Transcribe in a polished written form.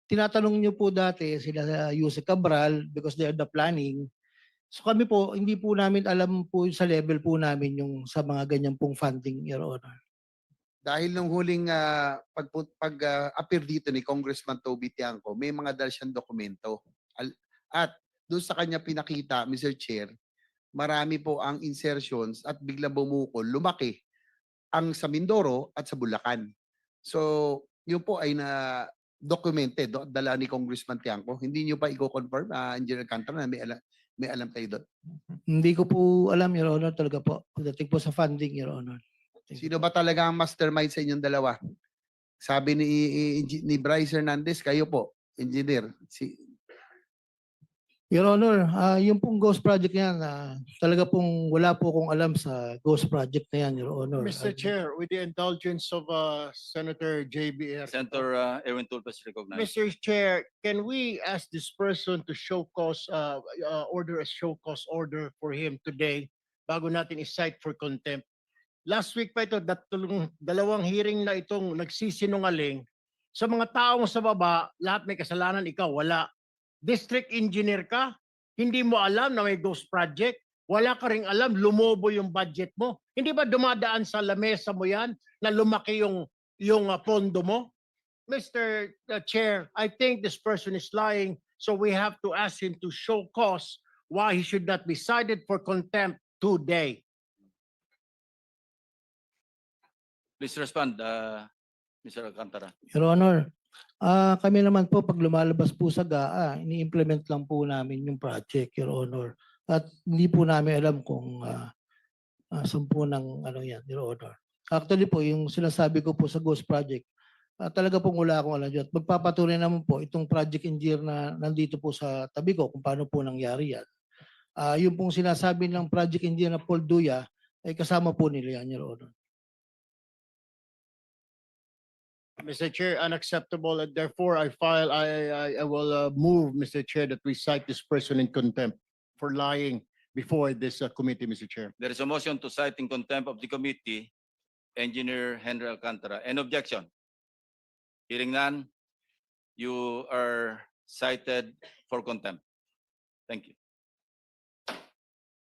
tinatanong niyo po dati sila Yuse Cabral because they are the planning. So kami po, hindi po namin alam po sa level po namin yung sa mga ganyan pong funding, Your Honor. Dahil nung huling appear dito ni Congressman Toby Tiangco, may mga dal siyang dokumento. At doon sa kanya pinakita, Mr. Chair, marami po ang insertions at biglang bumukol, lumaki ang sa Mindoro at sa Bulacan. So, yun po ay na documented, dala ni Congressman Tiangco. Hindi niyo pa i-confirm, Engineer Alcantara, na may alam kayo doon? Hindi ko po alam, Your Honor, talaga po. Pagdating po sa funding, Your Honor. Sino ba talaga ang mastermind sa inyong dalawa? Sabi ni Bryce Hernandez, kayo po, engineer. Your Honor, yung pong ghost project niyan, talaga pong wala po akong alam sa ghost project na yan, Your Honor. Mr. Chair, with the indulgence of Senator JBF. Senator Erwin Tulfas recognized. Mr. Chair, can we ask this person to show cause, order a show cause order for him today bago natin i-cite for contempt? Last week pa ito, dalawang hearing na itong nagsisinungaling. Sa mga taong sa baba, lahat may kasalanan, ikaw wala. District engineer ka, hindi mo alam na may ghost project, wala ka ring alam, lumobo yung budget mo. Hindi ba dumadaan sa lamesa mo yan na lumaki yung pondo mo? Mr. Chair, I think this person is lying, so we have to ask him to show cause why he should not be cited for contempt today. Please respond, Mr. Alcantara. Your Honor, kami naman po pag lumalabas po sa GAA, ini-implement lang po namin yung project, Your Honor. At hindi po namin alam kung saan po ng ano yan, Your Honor. Actually po, yung sinasabi ko po sa Ghost Project, talaga pong wala akong alam dyan. Magpapatunay naman po itong project engineer na nandito po sa tabi ko kung paano po nangyari yan. Yung pong sinasabi ng project engineer na Paul Duya, ay kasama po nila yan, Your Honor. Mr. Chair, unacceptable. And therefore, I will move, Mr. Chair, that we cite this person in contempt for lying before this committee, Mr. Chair. There is a motion to cite in contempt of the committee, Engineer Henry Alcantara. Any objection? Hearing none, you are cited for contempt. Thank you.